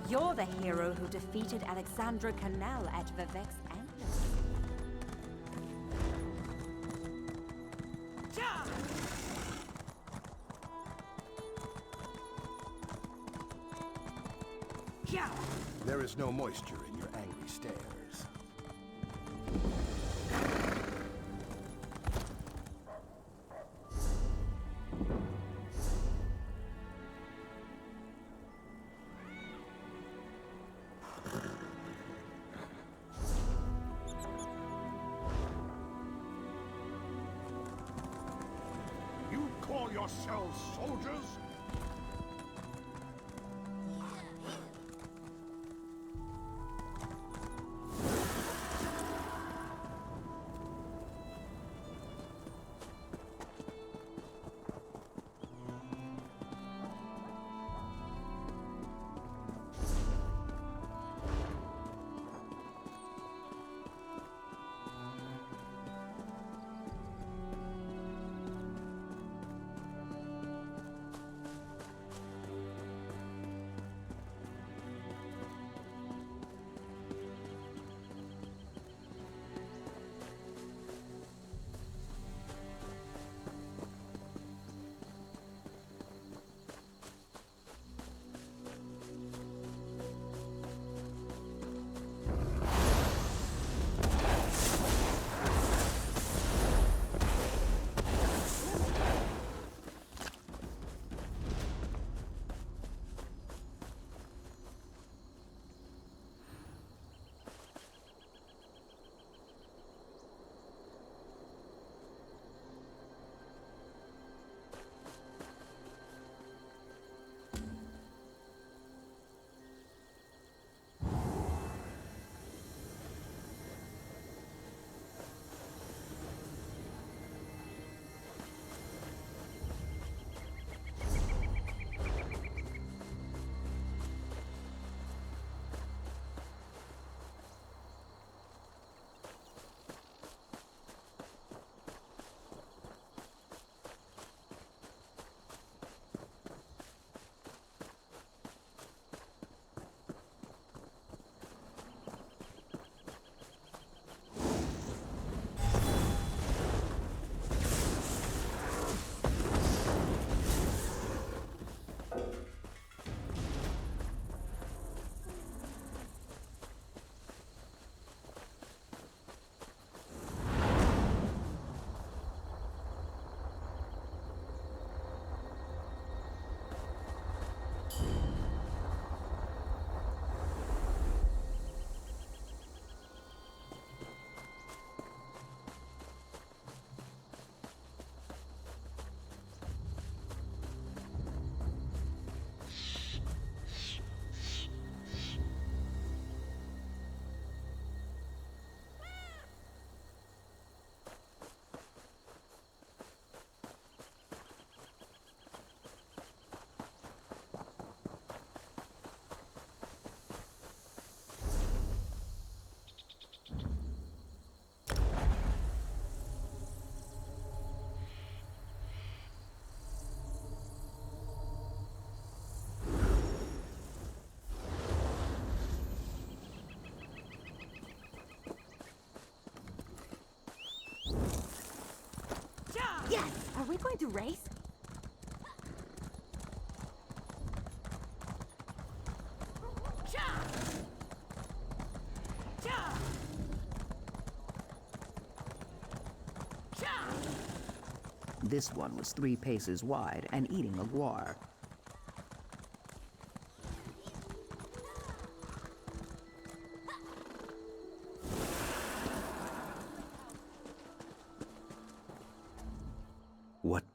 You're the hero who defeated Alexandra Canal at Vivek's Endless. There is no moisture in your angry stares. You call yourselves soldiers? Yes! Are we going to race? This one was 3 paces wide and eating a guar.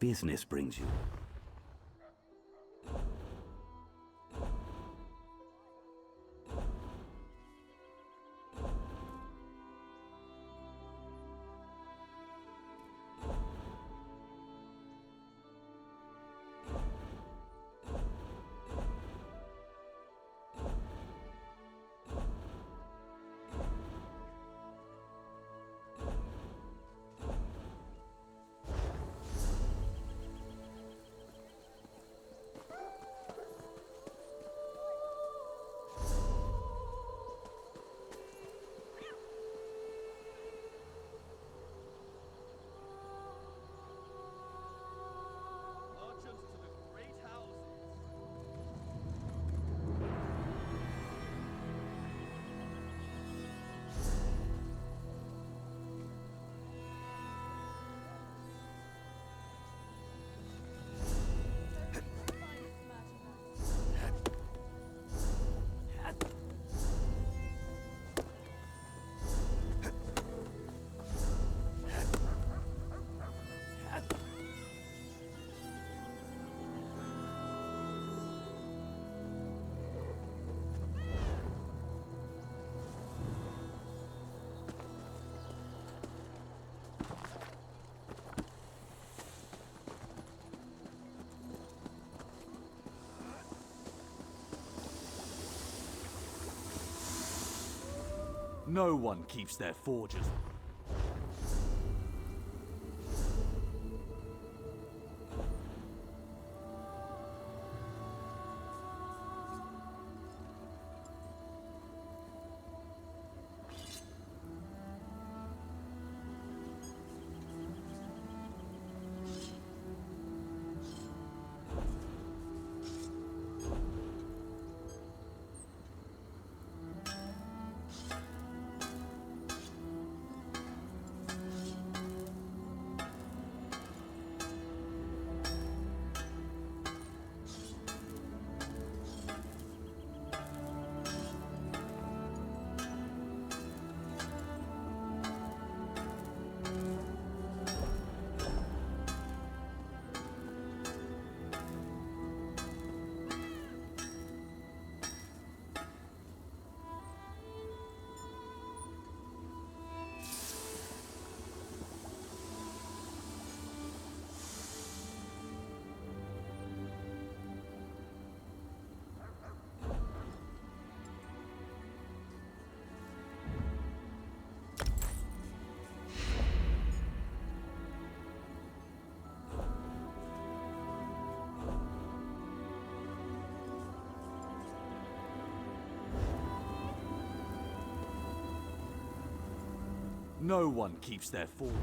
business brings you? No one keeps their forges. No one keeps their forges.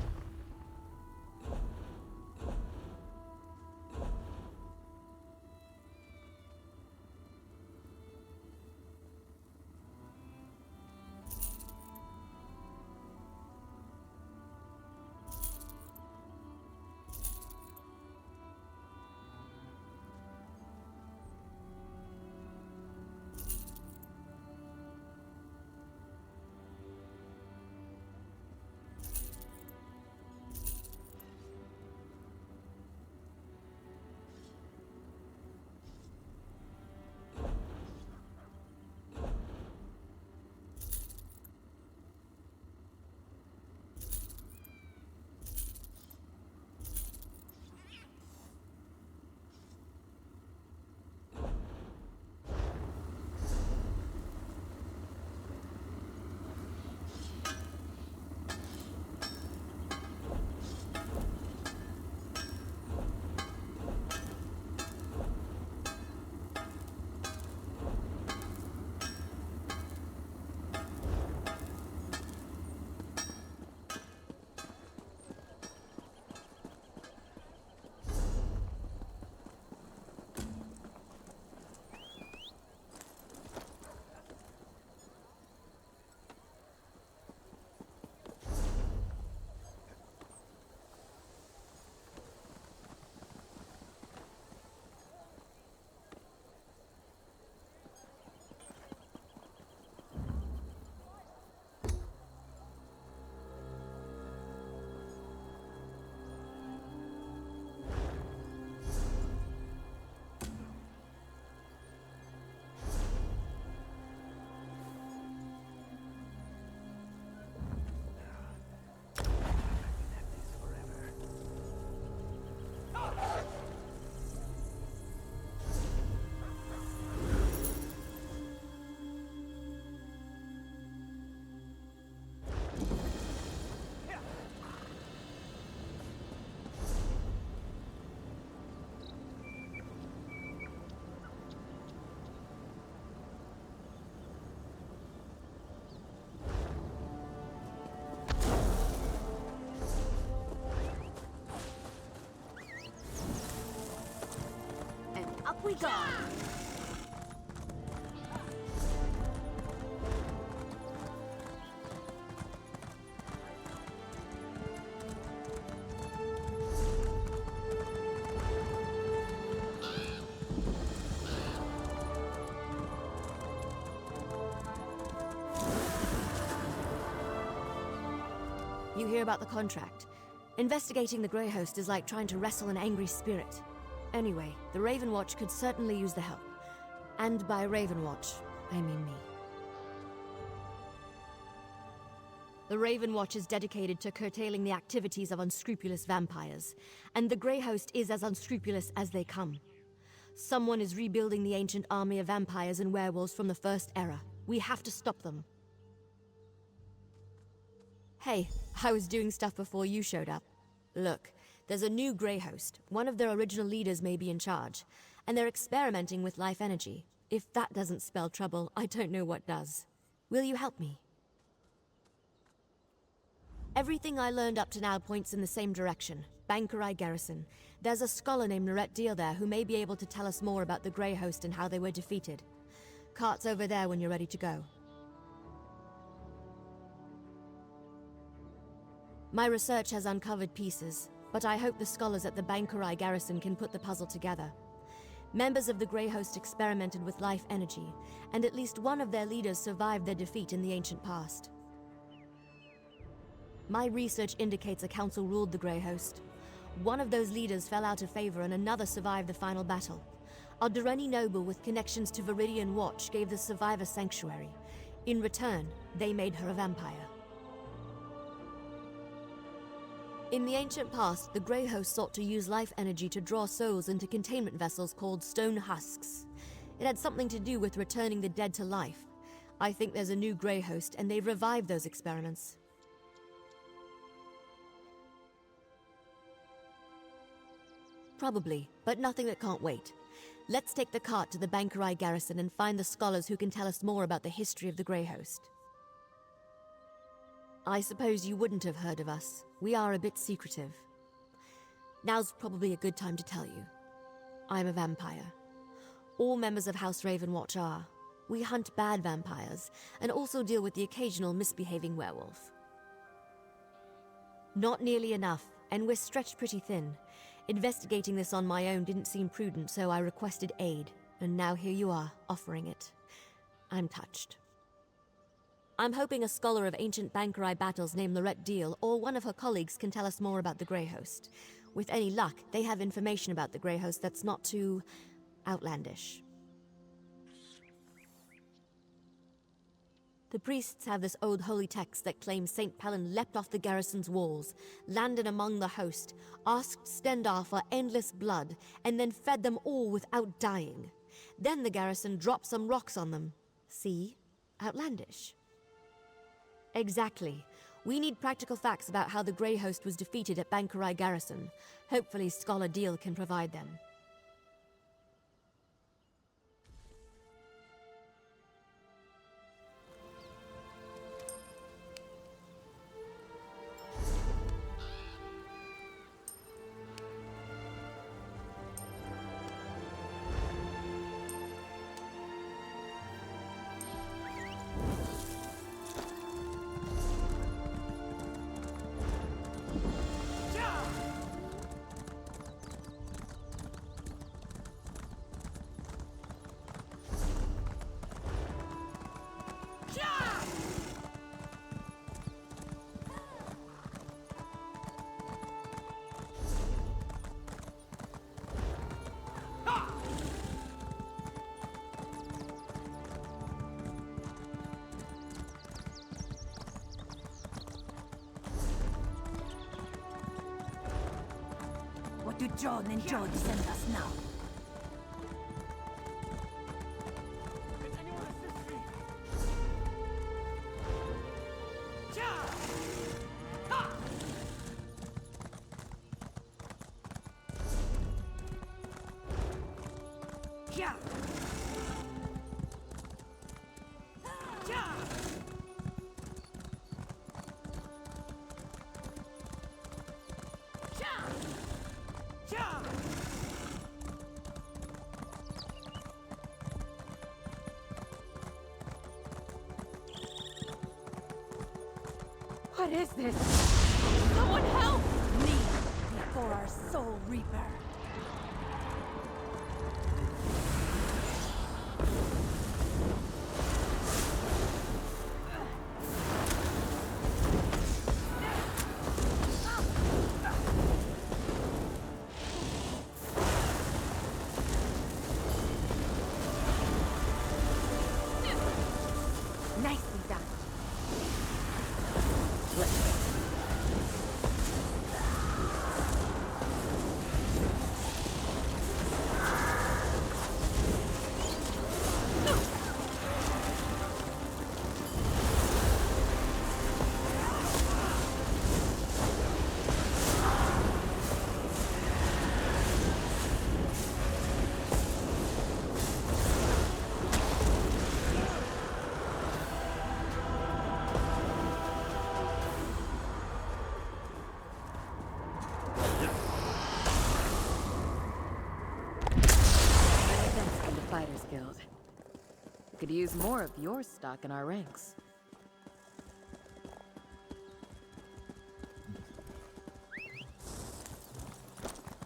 we go! You hear about the contract. Investigating the Grey Host is like trying to wrestle an angry spirit. Anyway, the Raven Watch could certainly use the help. And by Raven Watch, I mean me. The Raven Watch is dedicated to curtailing the activities of unscrupulous vampires, and the Grey Host is as unscrupulous as they come. Someone is rebuilding the ancient army of vampires and werewolves from the First Era. We have to stop them. Hey, I was doing stuff before you showed up. Look, there's a new Grey Host. One of their original leaders may be in charge, and they're experimenting with life energy. If that doesn't spell trouble, I don't know what does. Will you help me? Everything I learned up to now points in the same direction. Bankerai Garrison. There's a scholar named Nord Sorcerer there who may be able to tell us more about the Grey Host and how they were defeated. Cart's over there when you're ready to go. My research has uncovered pieces, but I hope the scholars at the Bankerai Garrison can put the puzzle together. Members of the Grey Host experimented with life energy, and at least one of their leaders survived their defeat in the ancient past. My research indicates a council ruled the Grey Host. One of those leaders fell out of favor and another survived the final battle. A Durrani noble with connections to Viridian Watch gave the survivor sanctuary. In return, they made her a vampire. In the ancient past, the Grey Host sought to use life energy to draw souls into containment vessels called stone husks. It had something to do with returning the dead to life. I think there's a new Grey Host, and they've revived those experiments. Probably, but nothing that can't wait. Let's take the cart to the Bankerai Garrison and find the scholars who can tell us more about the history of the Grey Host. I suppose you wouldn't have heard of us. We are a bit secretive. Now's probably a good time to tell you. I'm a vampire. All members of House Ravenwatch are. We hunt bad vampires, and also deal with the occasional misbehaving werewolf. Not nearly enough, and we're stretched pretty thin. Investigating this on my own didn't seem prudent, so I requested aid, and now here you are, offering it. I'm touched. I'm hoping a scholar of ancient Bankerai battles named Nord Sorcerer or one of her colleagues can tell us more about the Grey Host. With any luck, they have information about the Grey Host that's not too outlandish. The priests have this old holy text that claims St. Pelin leapt off the garrison's walls, landed among the host, asked Stendarr for endless blood, and then fed them all without dying. Then the garrison dropped some rocks on them. See? Outlandish. Exactly. We need practical facts about how the Grey Host was defeated at Bankerai Garrison. Hopefully Scholar Deal can provide them. What do John and John send us now? What is this? Someone help! Kneel before our soul reaper. Nicely done. Fighters Guild. We could use more of your stock in our ranks.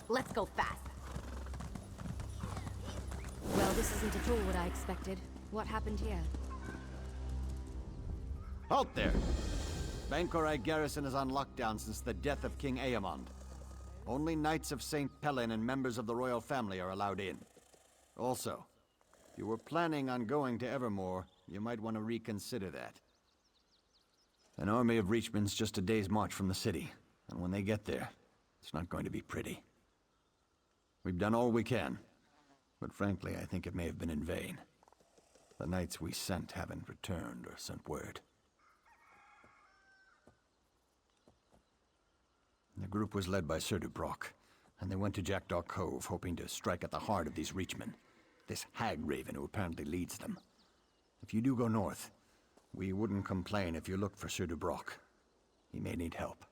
Let's go fast. Well, this isn't at all what I expected. What happened here? Halt there! Bankorai garrison is on lockdown since the death of King Aemond. Only Knights of St. Pellin and members of the royal family are allowed in. Also, if you were planning on going to Evermore, you might want to reconsider that. An army of Reachmen's just a day's march from the city, and when they get there, it's not going to be pretty. We've done all we can, but frankly, I think it may have been in vain. The knights we sent haven't returned or sent word. The group was led by Sir Dubrock, and they went to Jackdaw Cove, hoping to strike at the heart of these Reachmen. This hag raven who apparently leads them. If you do go north, we wouldn't complain if you looked for Sir Dubrock. He may need help.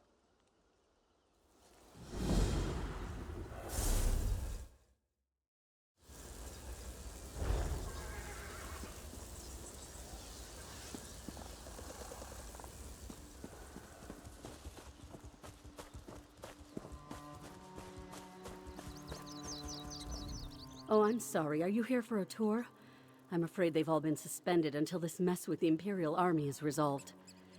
Oh, I'm sorry. Are you here for a tour? I'm afraid they've all been suspended until this mess with the Imperial Army is resolved.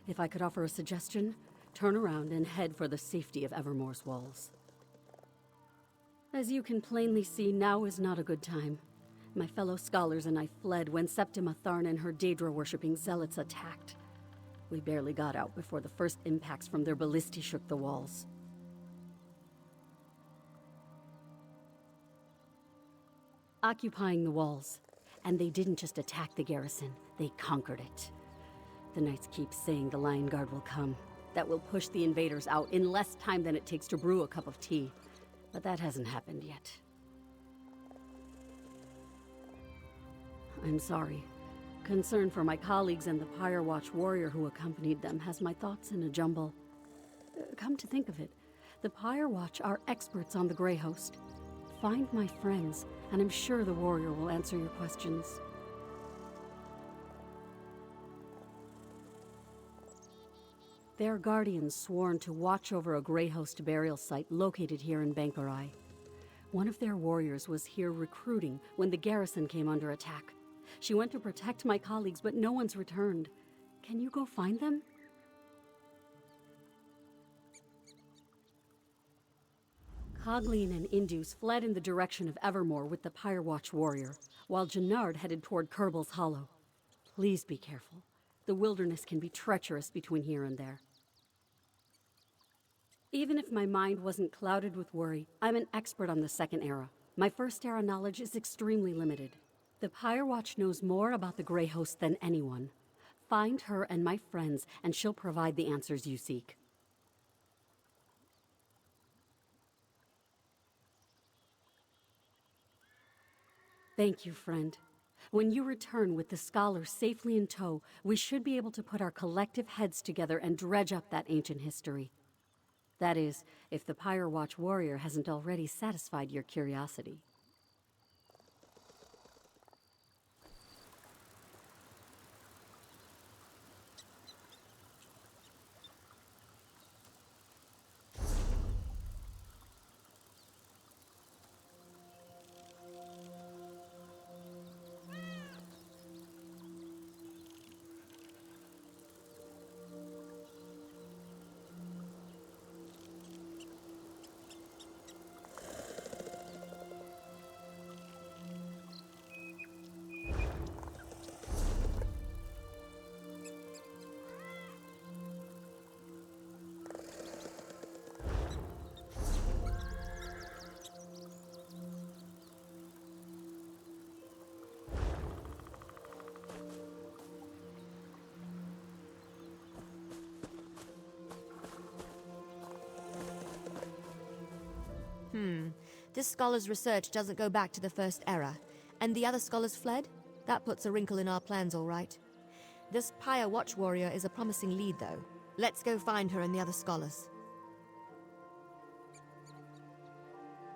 If I could offer a suggestion, turn around and head for the safety of Evermore's walls. As you can plainly see, now is not a good time. My fellow scholars and I fled when Septima Tharn and her Daedra-worshipping zealots attacked. We barely got out before the first impacts from their ballistae shook the walls. Occupying the walls. And they didn't just attack the garrison, they conquered it. The knights keep saying the Lion Guard will come, that will push the invaders out in less time than it takes to brew a cup of tea. But that hasn't happened yet. I'm sorry. Concern for my colleagues and the Pyre Watch warrior who accompanied them has my thoughts in a jumble. Come to think of it, the Pyre Watch are experts on the Grey Host. Find my friends, and I'm sure the warrior will answer your questions. They're guardians sworn to watch over a Grey Host burial site located here in Bankorai. One of their warriors was here recruiting when the garrison came under attack. She went to protect my colleagues, but no one's returned. Can you go find them? Cogleen and Indus fled in the direction of Evermore with the Pyre Watch warrior, while Jannard headed toward Kerbal's Hollow. Please be careful. The wilderness can be treacherous between here and there. Even if my mind wasn't clouded with worry, I'm an expert on the Second Era. My First Era knowledge is extremely limited. The Pyre Watch knows more about the Grey Host than anyone. Find her and my friends, and she'll provide the answers you seek. Thank you, friend. When you return with the scholar safely in tow, we should be able to put our collective heads together and dredge up that ancient history. That is, if the Pyre Watch warrior hasn't already satisfied your curiosity. This scholar's research doesn't go back to the first era, and the other scholars fled? That puts a wrinkle in our plans, all right. This Pyre Watch warrior is a promising lead, though. Let's go find her and the other scholars.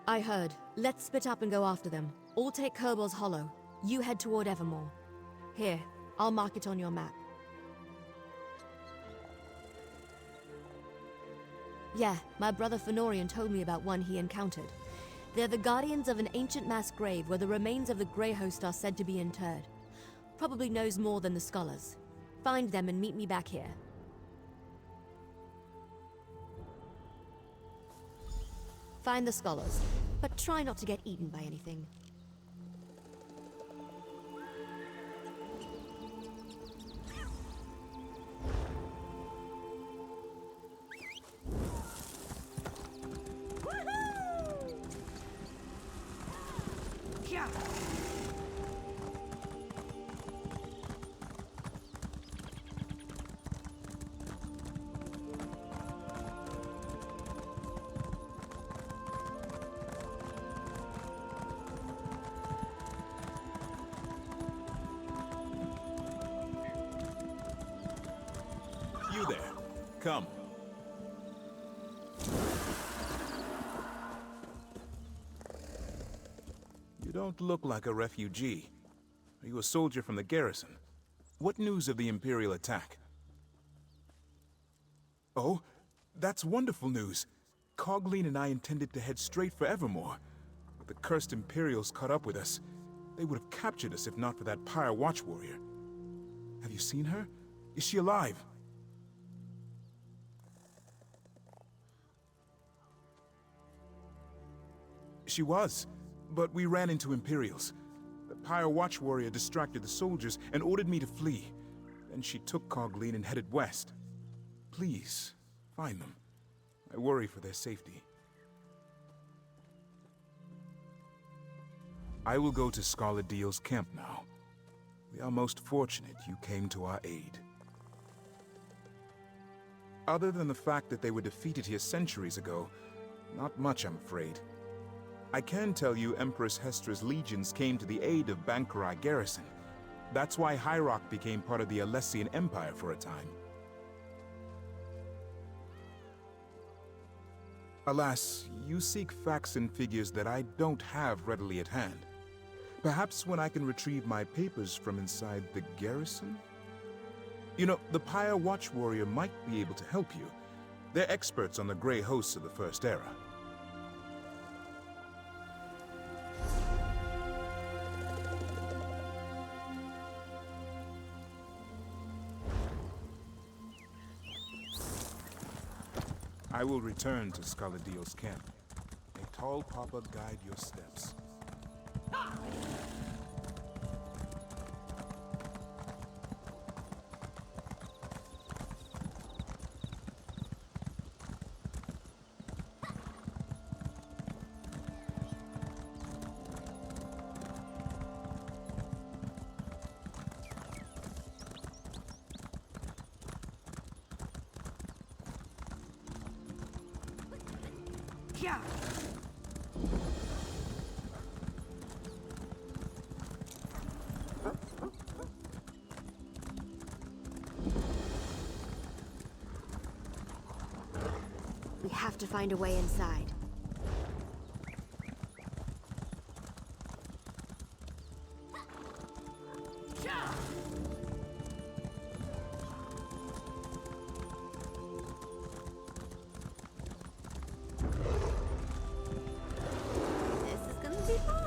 I heard. Let's split up and go after them. All take Kerbal's Hollow. You head toward Evermore. Here, I'll mark it on your map. Yeah, my brother Fenorian told me about one he encountered. They're the guardians of an ancient mass grave where the remains of the Grey Host are said to be interred. Probably knows more than the scholars. Find them and meet me back here. Find the scholars, but try not to get eaten by anything. You there. Come. You don't look like a refugee. Are you a soldier from the garrison? What news of the Imperial attack? Oh, that's wonderful news. Cogleen and I intended to head straight for Evermore, but the cursed Imperials caught up with us. They would have captured us if not for that Pyre Watch warrior. Have you seen her? Is she alive? She was, but we ran into Imperials. The Pyre Watch warrior distracted the soldiers and ordered me to flee. Then she took Cogleen and headed west. Please, find them. I worry for their safety. I will go to Scholar Deal's camp now. We are most fortunate you came to our aid. Other than the fact that they were defeated here centuries ago, not much, I'm afraid. I can tell you Empress Hestra's legions came to the aid of Bankarai garrison. That's why High Rock became part of the Alessian Empire for a time. Alas, you seek facts and figures that I don't have readily at hand. Perhaps when I can retrieve my papers from inside the garrison? You know, the Pyre Watch warrior might be able to help you. They're experts on the Grey Hosts of the First Era. I will return to Scholar Deal's camp. May Tall Papa guide your steps. We have to find a way inside. This is gonna be fun.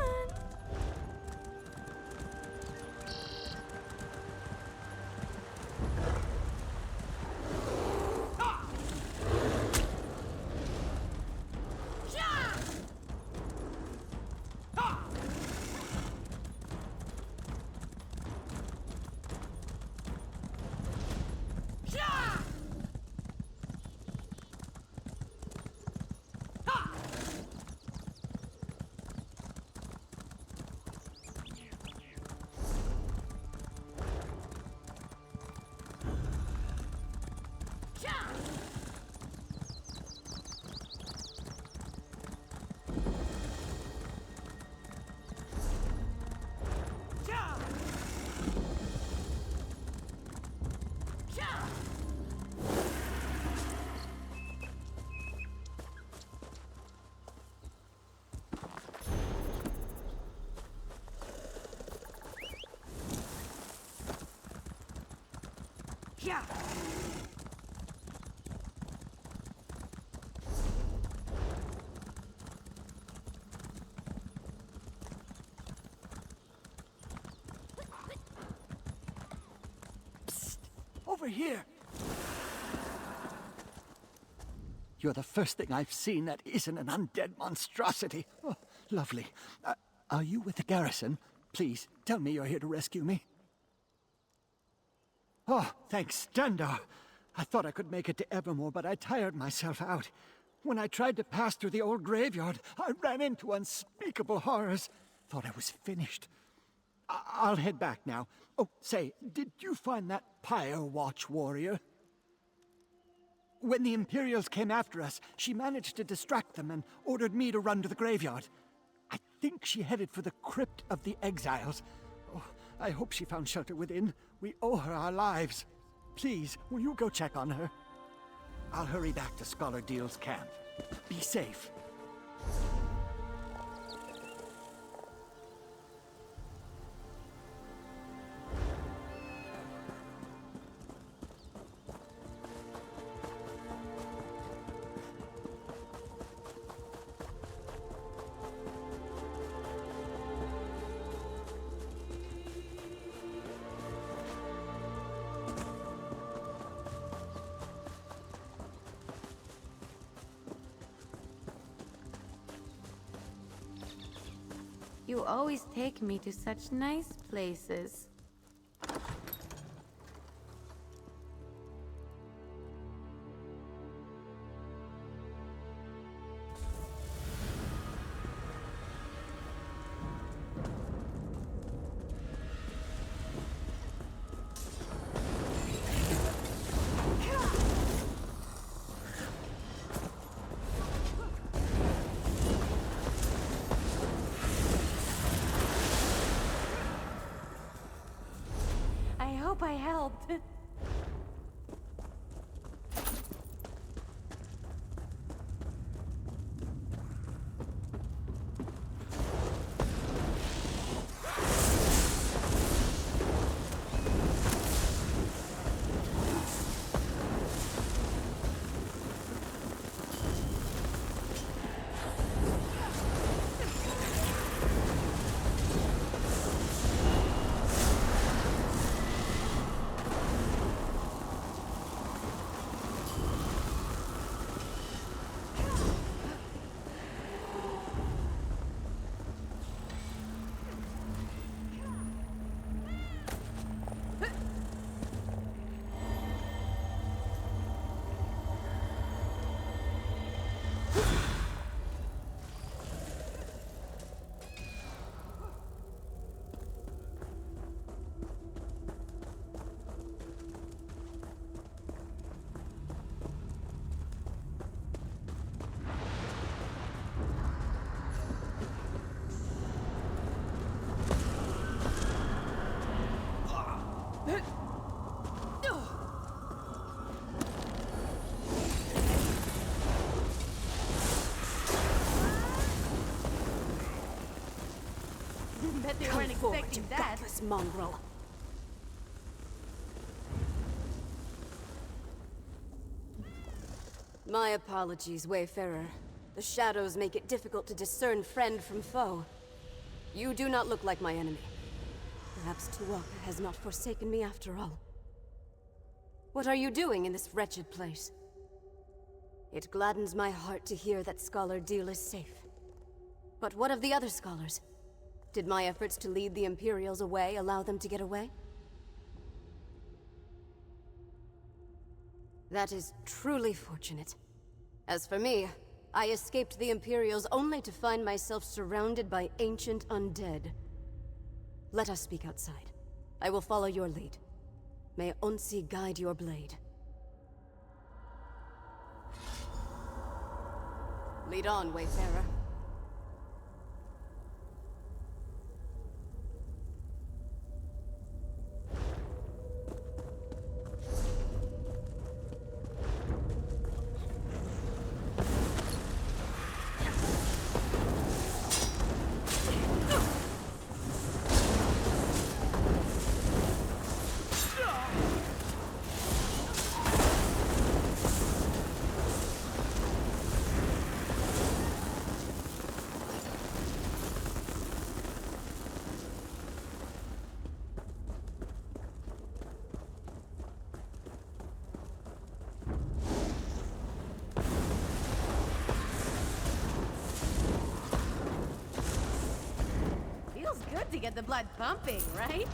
Yeah. Over here! You're the first thing I've seen that isn't an undead monstrosity. Oh, lovely. Are you with the garrison? Please, tell me you're here to rescue me. Oh, thanks, Stendar. I thought I could make it to Evermore, but I tired myself out. When I tried to pass through the old graveyard, I ran into unspeakable horrors. Thought I was finished. I'll head back now. Oh, say, did you find that Pyre Watch warrior? When the Imperials came after us, she managed to distract them and ordered me to run to the graveyard. I think she headed for the Crypt of the Exiles. Oh, I hope she found shelter within. We owe her our lives. Please, will you go check on her? I'll hurry back to Scholar Deal's camp. Be safe. You always take me to such nice places. I helped. Bet they Come weren't forward, expecting you that. gutless mongrel. My apologies, Wayfarer. The shadows make it difficult to discern friend from foe. You do not look like my enemy. Perhaps Tuatha has not forsaken me after all. What are you doing in this wretched place? It gladdens my heart to hear that Scholar Deal is safe. But what of the other scholars? Did my efforts to lead the Imperials away allow them to get away? That is truly fortunate. As for me, I escaped the Imperials only to find myself surrounded by ancient undead. Let us speak outside. I will follow your lead. May Onsi guide your blade. Lead on, Wayfarer. to get the blood pumping, right?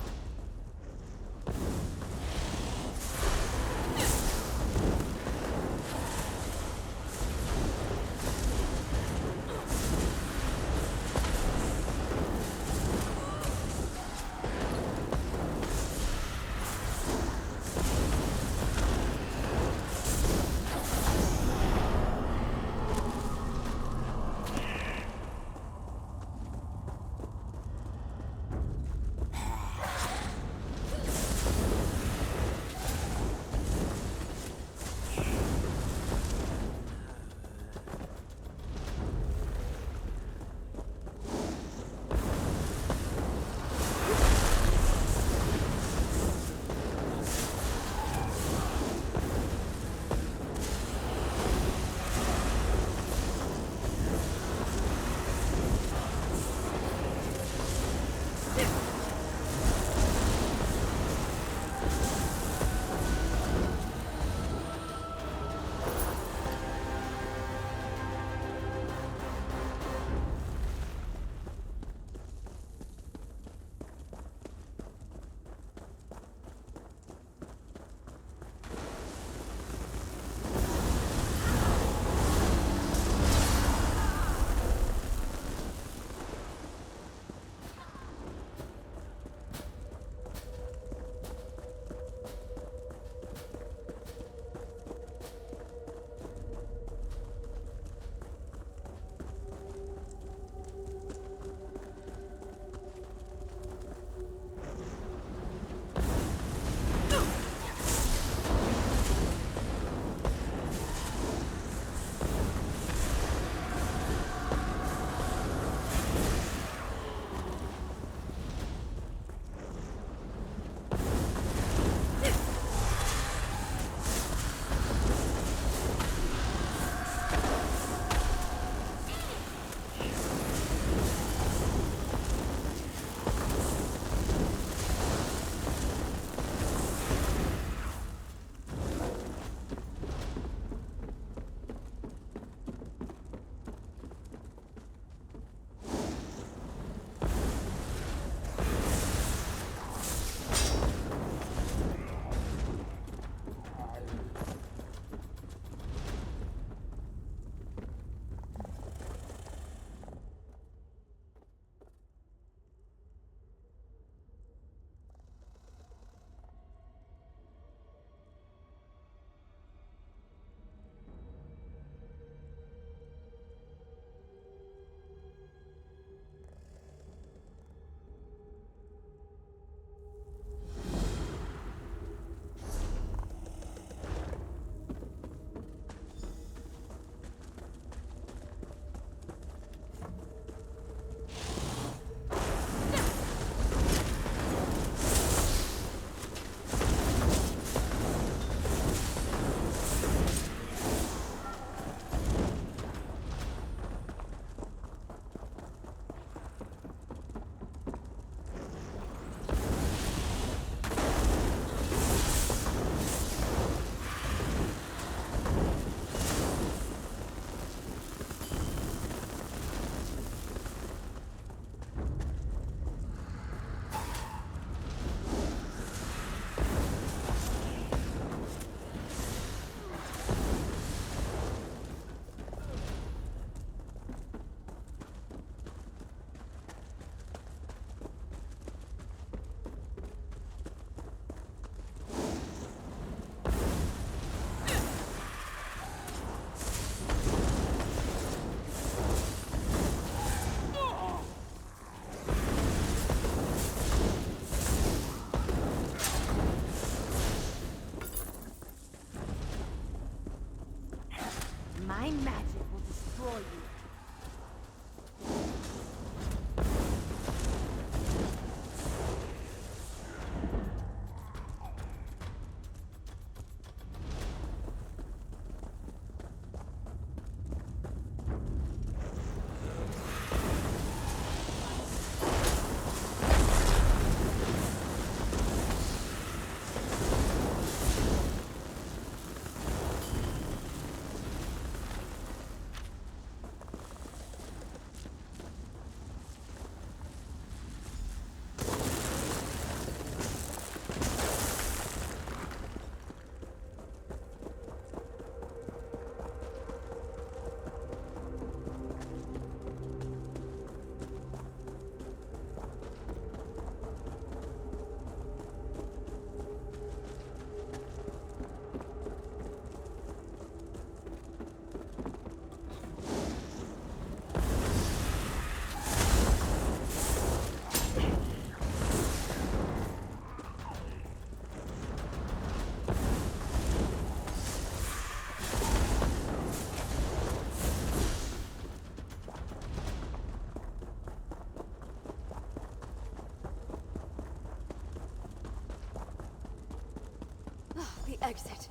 exit.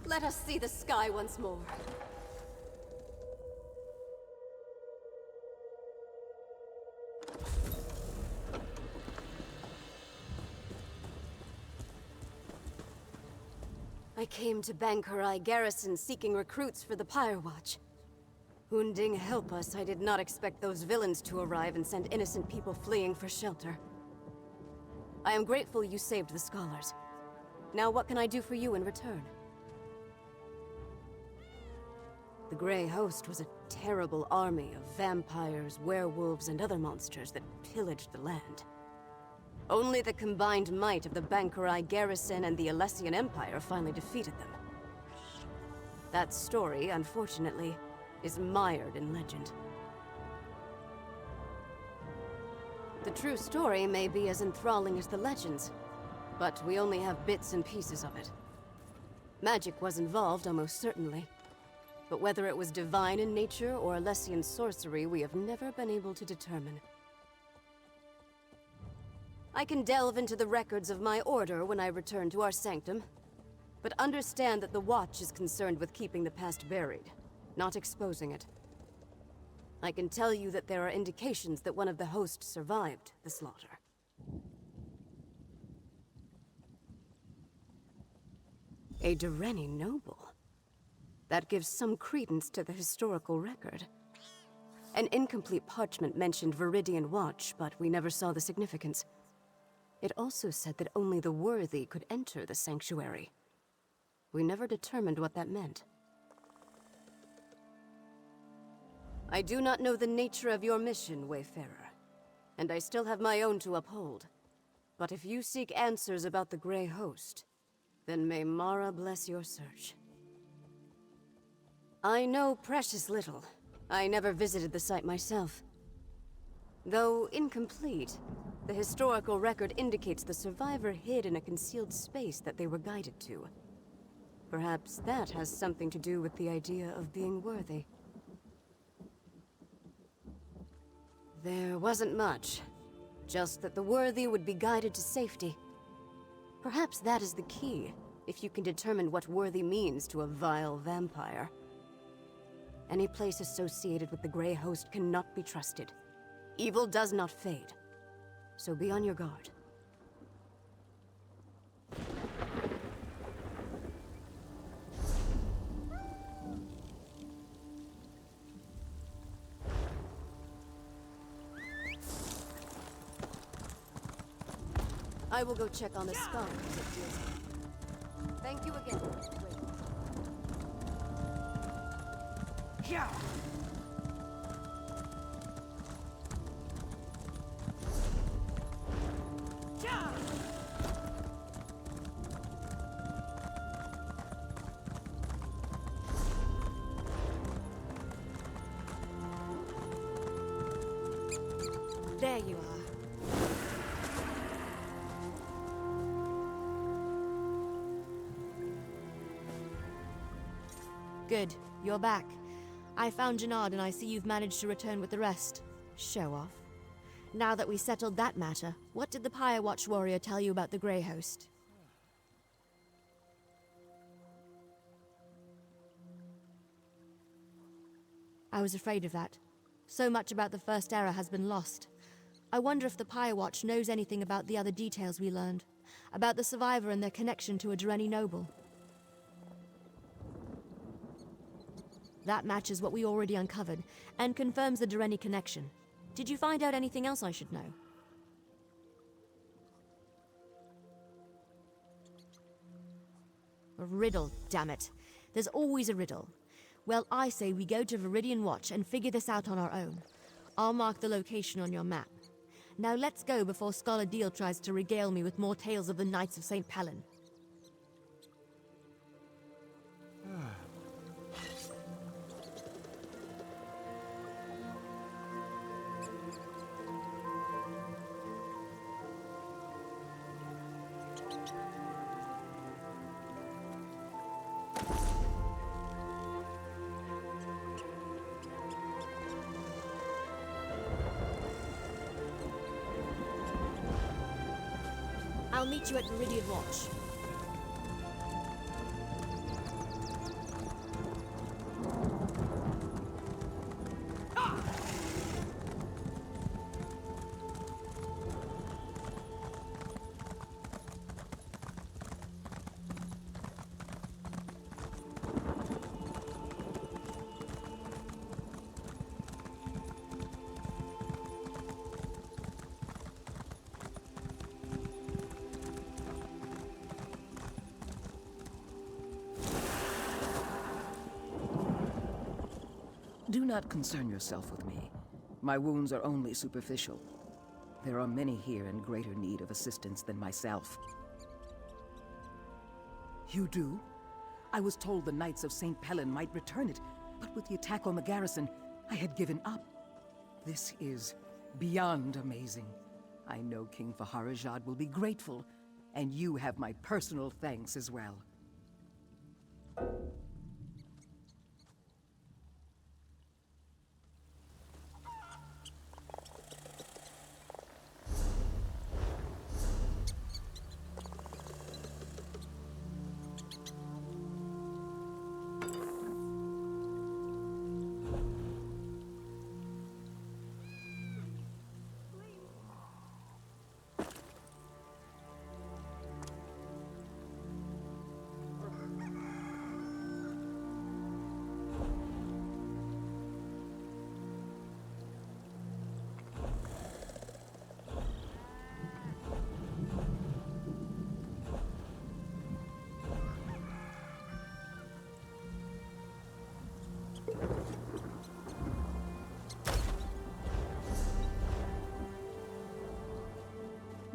Let us see the sky once more. I came to Bankurai Garrison seeking recruits for the Pyre Watch. Hunding help us, I did not expect those villains to arrive and send innocent people fleeing for shelter. I am grateful you saved the scholars. Now what can I do for you in return? The Grey Host was a terrible army of vampires, werewolves, and other monsters that pillaged the land. Only the combined might of the Bankurai Garrison and the Alessian Empire finally defeated them. That story, unfortunately, is mired in legend. The true story may be as enthralling as the legends, but we only have bits and pieces of it. Magic was involved, almost certainly. But whether it was divine in nature or Alessian sorcery, we have never been able to determine. I can delve into the records of my order when I return to our sanctum, but understand that the Watch is concerned with keeping the past buried, not exposing it. I can tell you that there are indications that one of the hosts survived the slaughter. A Dureni noble. That gives some credence to the historical record. An incomplete parchment mentioned Viridian Watch, but we never saw the significance. It also said that only the worthy could enter the sanctuary. We never determined what that meant. I do not know the nature of your mission, Wayfarer, and I still have my own to uphold. But if you seek answers about the Grey Host, then may Mara bless your search. I know precious little. I never visited the site myself. Though incomplete, the historical record indicates the survivor hid in a concealed space that they were guided to. Perhaps that has something to do with the idea of being worthy. There wasn't much. Just that the worthy would be guided to safety. Perhaps that is the key, if you can determine what worthy means to a vile vampire. Any place associated with the Grey Host cannot be trusted. Evil does not fade, so be on your guard. I will go check on the skunk as it deals with it. Thank you again. Yeah. There you are. Good. You're back. I found Janard and I see you've managed to return with the rest. Show off. Now that we settled that matter, what did the Pyre Watch warrior tell you about the Grey Host? I was afraid of that. So much about the First Era has been lost. I wonder if the Pyre Watch knows anything about the other details we learned. About the survivor and their connection to a Dureni noble. That matches what we already uncovered, and confirms the Dureni connection. Did you find out anything else I should know? A riddle, damn it. There's always a riddle. Well, I say we go to Viridian Watch and figure this out on our own. I'll mark the location on your map. Now let's go before Scholar Deal tries to regale me with more tales of the Knights of St. Pellen. I'll meet you at Viridian Watch. not concern yourself with me. My wounds are only superficial. There are many here in greater need of assistance than myself. You do? I was told the Knights of St. Pellen might return it, but with the attack on the garrison, I had given up. This is beyond amazing. I know King Faharajad will be grateful, and you have my personal thanks as well.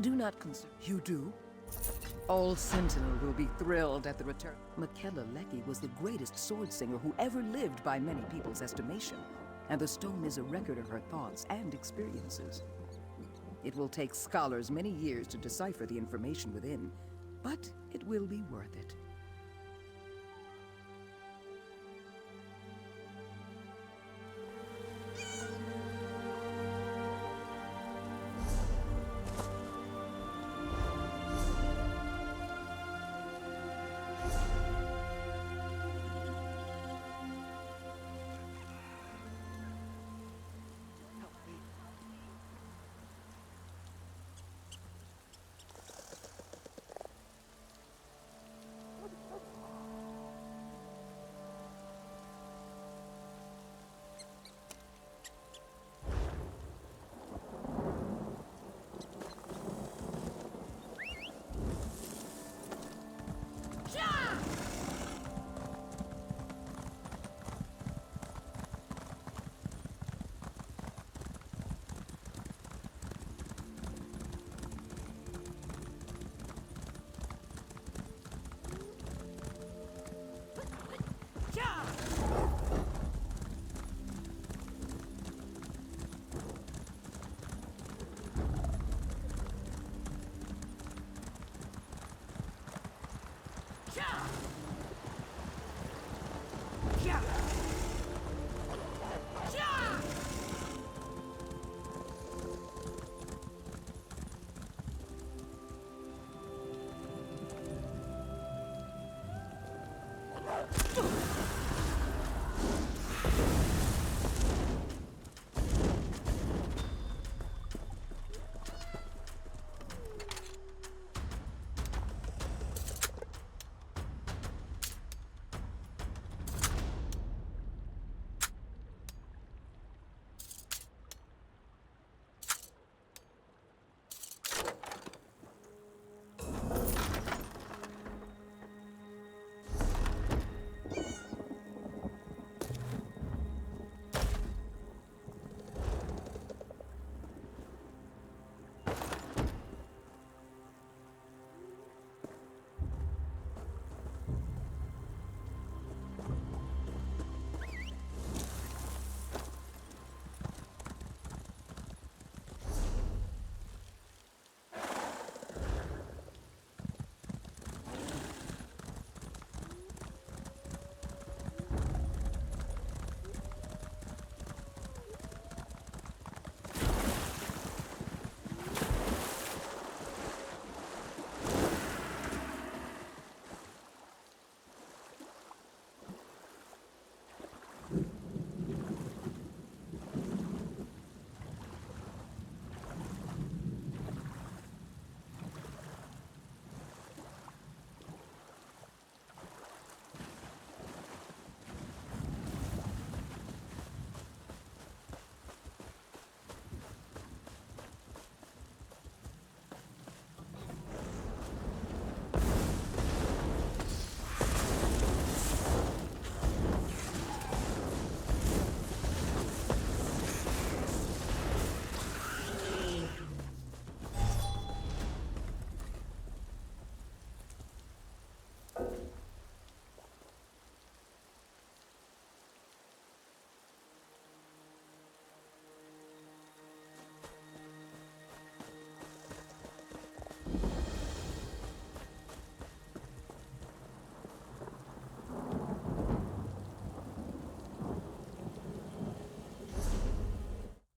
Do not concern. You do? All Sentinel will be thrilled at the return. Michaela Leckie was the greatest sword singer who ever lived by many people's estimation, and the stone is a record of her thoughts and experiences. It will take scholars many years to decipher the information within, but it will be worth it. Yeah!